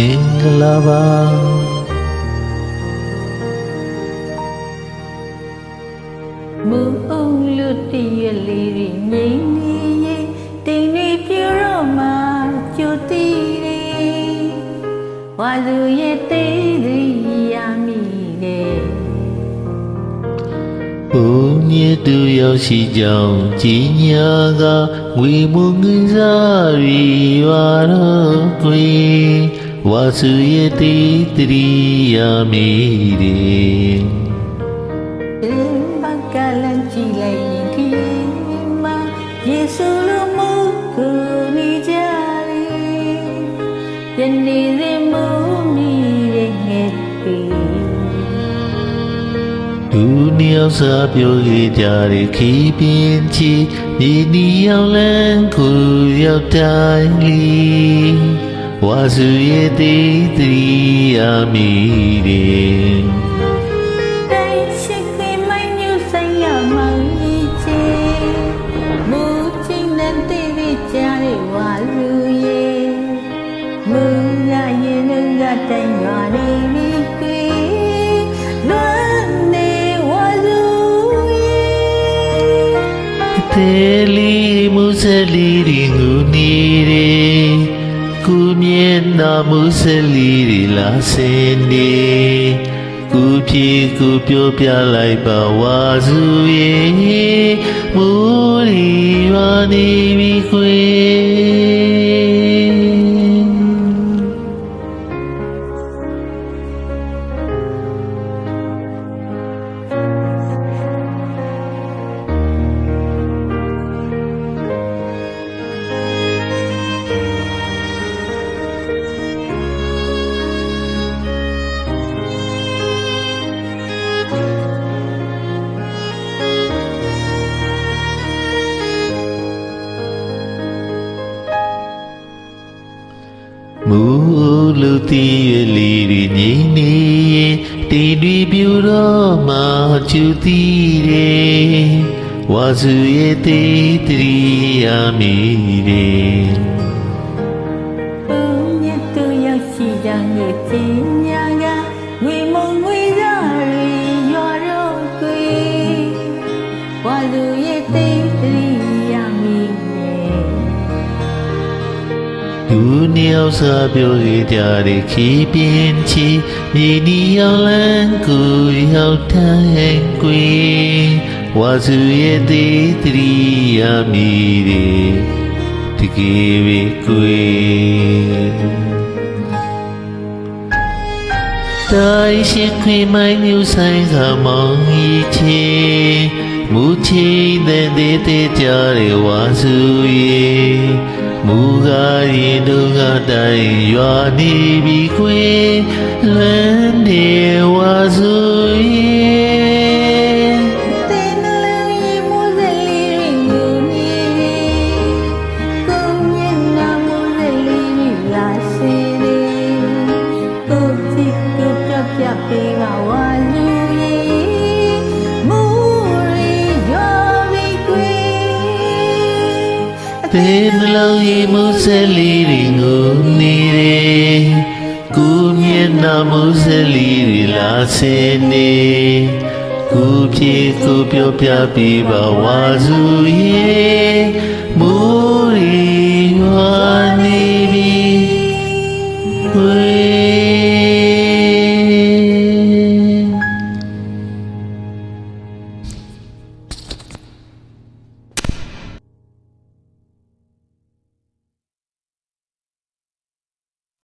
င်္ဂလာပါမူအောင်လူတရလေးရင်းငိမ့်နေရင်တင်းနေပြတော့မှကျူတီရီဝါလူရဲ့တေးသေးရမိတယ်ဘုံညတူရောက်ရှိကြောင်းကြည်ညာကငွေမုန်ငွေစားရီရွာတော့ကွေဝါစုရဲ့တေးတရီရမိတယ်ကလန်ကြည့်လိုက်ရင်ဒီမှာယေရှုလိုမူကိုနေကြတယ်ယနေ့စဉ်မူမီရဲ့ငယ်ပြီဒူနီယောက်စားပြောခဲ့ကြတဲ့ခီးပင်ချီဒီနီရောက်လန်းကိုရောက်တိုင်းလီဝါစုရဲ့တေးတရီရမိတယ်တိုင်ရွာနေပြီကွေလွမ်းနေဝါလူတေလီမူစလီရင်ငူနေတယ်ကုမြင်နာမူစလီရီလာစင်နေကုပြေကုပြောပြလိုက်ပါဝါစုရဲ့မူရီရွာနေပြီကွေမူလူတီရလီရင်းနေနေတီတွေပြူတော့မှချူတီတယ်ဝါစုရဲ့တေးတရီရမိတယ်ဘုံမြတ်သူရောက်ရှိကြောင်းကိုကြည်ညာကငွေမုံငွေစားရီရွာတော့ကွေဝါလူရဲ့တေးတရီရမိဒူနီယောက်စားပြောခဲ့ကြတဲ့ခီးပင်ချီမြေနီရောက်လန်းကိုရောက်တိုင်းကွေဝါစုရဲ့တေးတရီရမိတယ်တကယ်ပဲကွေတိုင်းရှိခွေမိုင်းမျိုးဆိုင်ကမောင်ကြီးချေမူချီတဲ့တေးကြတဲ့ဝါစုရဲ့မူကားရင်တို့ကတိုင်ရွာနေပြီခွေလွမ်းနေဝါစုရဲ့တင်းနှလုံးရဲ့မူစလီရင်ကိုနေကိုမျက်နှာမူစလီရင်လာစေတယ်ကိုချစ်ကိုပြပြပေးကဝါလူရဲ့မူရီရွာပြီခွေတင်းနှလုံးရဲ့မူစလီရင်ကိုနေတယ်ကိုမျက်နှာမူစလီရီလာစင်နေကိုပြေကိုပြောပြပေးပါဝါစုရဲ့